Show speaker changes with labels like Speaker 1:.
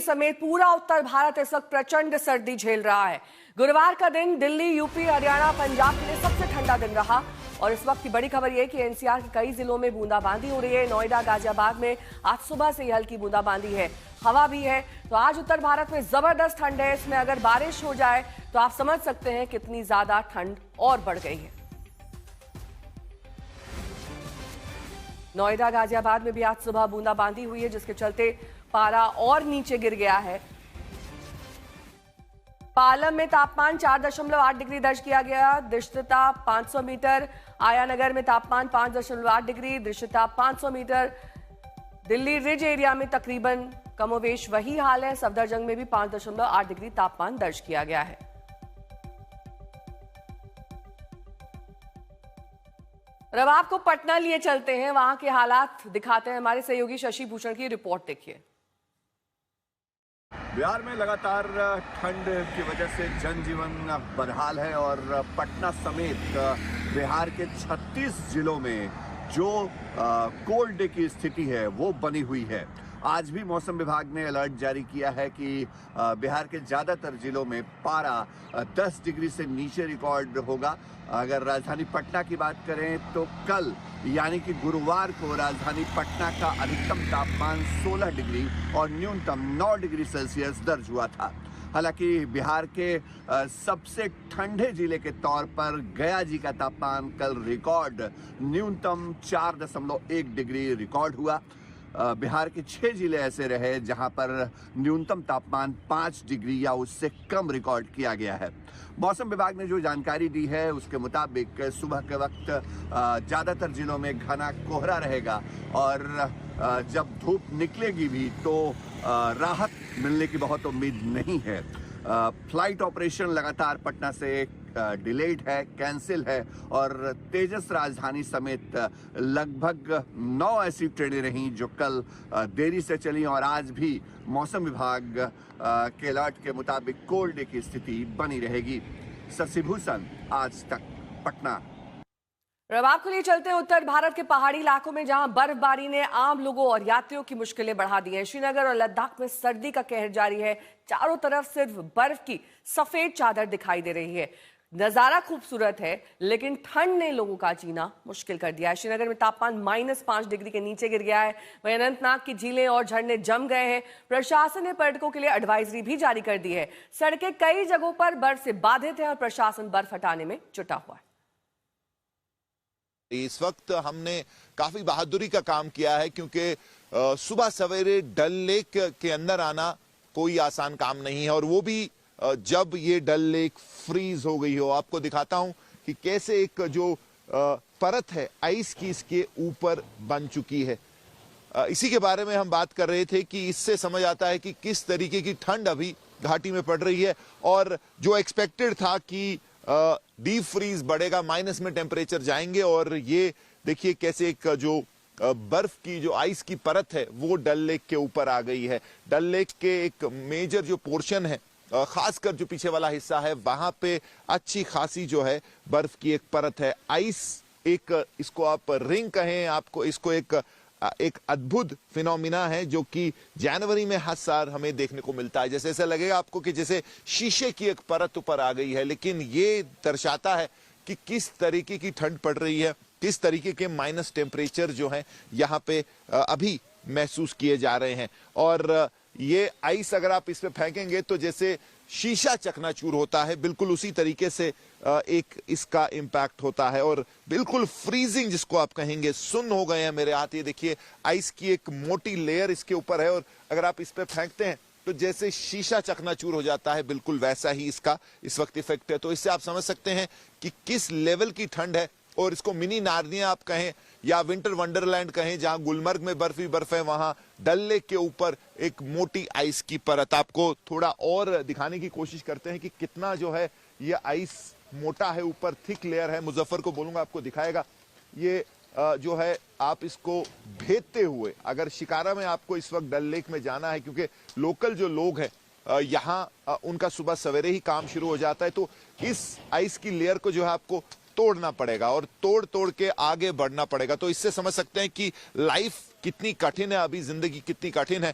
Speaker 1: समेत पूरा उत्तर भारत इस वक्त प्रचंड सर्दी झेल रहा है। गुरुवार का दिन दिल्ली, यूपी, हरियाणा, पंजाब के लिए सबसे ठंडा दिन रहा और इस वक्त की बड़ी खबर यह कि एनसीआर के कई जिलों में बूंदाबांदी हो रही है। नोएडा, गाजियाबाद में आज सुबह से ही हल्की बूंदाबांदी है, हवा भी है। तो आज उत्तर भारत में जबरदस्त ठंड है। इसमें अगर बारिश हो जाए तो आप समझ सकते हैं कितनी ज्यादा ठंड और बढ़ गई है। नोएडा, गाजियाबाद में भी आज सुबह बूंदाबांदी हुई है, जिसके चलते पारा और नीचे गिर गया है। पालम में तापमान 4.8 डिग्री दर्ज किया गया, दृश्यता 500 मीटर। आयानगर में तापमान 5.8 डिग्री, दृश्यता 500 मीटर। दिल्ली रिज एरिया में तकरीबन कमोवेश वही हाल है। सफदरजंग में भी 5.8 डिग्री तापमान दर्ज किया गया है। अब आपको पटना लिए चलते हैं, वहां के हालात दिखाते हैं। हमारे सहयोगी शशि भूषण की रिपोर्ट देखिए।
Speaker 2: बिहार में लगातार ठंड की वजह से जनजीवन बदहाल है और पटना समेत बिहार के 36 जिलों में जो कोल्ड डे की स्थिति है वो बनी हुई है। आज भी मौसम विभाग ने अलर्ट जारी किया है कि बिहार के ज़्यादातर जिलों में पारा 10 डिग्री से नीचे रिकॉर्ड होगा। अगर राजधानी पटना की बात करें तो कल यानी कि गुरुवार को राजधानी पटना का अधिकतम तापमान 16 डिग्री और न्यूनतम 9 डिग्री सेल्सियस दर्ज हुआ था। हालांकि बिहार के सबसे ठंडे जिले के तौर पर गया जी का तापमान कल रिकॉर्ड न्यूनतम 4.1 डिग्री रिकॉर्ड हुआ। बिहार के 6 जिले ऐसे रहे जहां पर न्यूनतम तापमान 5 डिग्री या उससे कम रिकॉर्ड किया गया है। मौसम विभाग ने जो जानकारी दी है उसके मुताबिक सुबह के वक्त ज़्यादातर जिलों में घना कोहरा रहेगा और जब धूप निकलेगी भी तो राहत मिलने की बहुत उम्मीद नहीं है। फ्लाइट ऑपरेशन लगातार पटना से डिलेड है, कैंसिल है और तेजस राजधानी समेत लगभग 9 ऐसी ट्रेनें रहीं जो कल देरी से चली और आज भी मौसम विभाग के अलर्ट के मुताबिक कोल्ड डे की स्थिति बनी रहेगी। शशि भूषण, आज तक, पटना।
Speaker 1: अब आपको लिए चलते हैं उत्तर भारत के पहाड़ी इलाकों में, जहां बर्फबारी ने आम लोगों और यात्रियों की मुश्किलें बढ़ा दी हैं। श्रीनगर और लद्दाख में सर्दी का कहर जारी है। चारों तरफ सिर्फ बर्फ की सफेद चादर दिखाई दे रही है। नजारा खूबसूरत है लेकिन ठंड ने लोगों का जीना मुश्किल कर दिया है। श्रीनगर में तापमान -5 डिग्री के नीचे गिर गया है। वहीं अनंतनाग की झीलें और झरने जम गए हैं। प्रशासन ने पर्यटकों के लिए एडवाइजरी भी जारी कर दी है। सड़कें कई जगहों पर बर्फ से बाधित है और प्रशासन बर्फ हटाने में जुटा हुआ है।
Speaker 3: इस वक्त हमने काफी बहादुरी का काम किया है क्योंकि सुबह सवेरे डल लेक के अंदर आना कोई आसान काम नहीं है और वो भी जब ये डल लेक फ्रीज हो गई हो। आपको दिखाता हूं कि कैसे एक जो परत है आइस की इसके ऊपर बन चुकी है। इसी के बारे में हम बात कर रहे थे कि इससे समझ आता है कि किस तरीके की ठंड अभी घाटी में पड़ रही है और जो एक्सपेक्टेड था कि डीप फ्रीज बढ़ेगा, माइनस में टेम्परेचर जाएंगे और ये देखिए कैसे एक जो बर्फ की जो आइस की परत है वो डल लेक के ऊपर आ गई है। डल लेक के एक मेजर जो पोर्शन है, खासकर जो पीछे वाला हिस्सा है, वहां पे अच्छी खासी जो है बर्फ की एक परत है। आइस एक, इसको आप रिंग कहें, आपको इसको एक अद्भुत फिनोमिना है जो कि जनवरी में हर साल हमें देखने को मिलता है। जैसे ऐसा लगेगा आपको कि जैसे शीशे की एक परत ऊपर आ गई है, लेकिन ये दर्शाता है कि किस तरीके की ठंड पड़ रही है, किस तरीके के माइनस टेम्परेचर जो है यहाँ पे अभी महसूस किए जा रहे हैं। और ये आइस अगर आप इस पे फेंकेंगे तो जैसे शीशा चकनाचूर होता है, बिल्कुल उसी तरीके से एक इसका इम्पैक्ट होता है और बिल्कुल फ्रीजिंग जिसको आप कहेंगे, सुन्न हो गए हैं मेरे हाथ। ये देखिए आइस की एक मोटी लेयर इसके ऊपर है और अगर आप इस पे फेंकते हैं तो जैसे शीशा चकनाचूर हो जाता है, बिल्कुल वैसा ही इसका इस वक्त इफेक्ट है। तो इससे आप समझ सकते हैं कि किस लेवल की ठंड है और इसको मिनी नार्निया आप कहें या विंटर वंडरलैंड कहें, जहां गुलमर्ग में बर्फ ही बर्फ है, वहां डल लेक के ऊपर एक मोटी आइस की परत। आपको थोड़ा और दिखाने की कोशिश करते हैं कि कितना जो है ये आइस मोटा है, ऊपर थिक लेयर है। मुजफ्फर को बोलूंगा आपको दिखाएगा। ये जो है आप इसको भेदते हुए, अगर शिकारा में आपको इस वक्त डल लेक में जाना है, क्योंकि लोकल जो लोग हैं यहाँ उनका सुबह सवेरे ही काम शुरू हो जाता है, तो इस आइस की लेयर को जो है आपको तोड़ना पड़ेगा और तोड़ तोड़ के आगे बढ़ना पड़ेगा। तो इससे समझ सकते हैं कि लाइफ कितनी कठिन है, अभी जिंदगी कितनी कठिन है।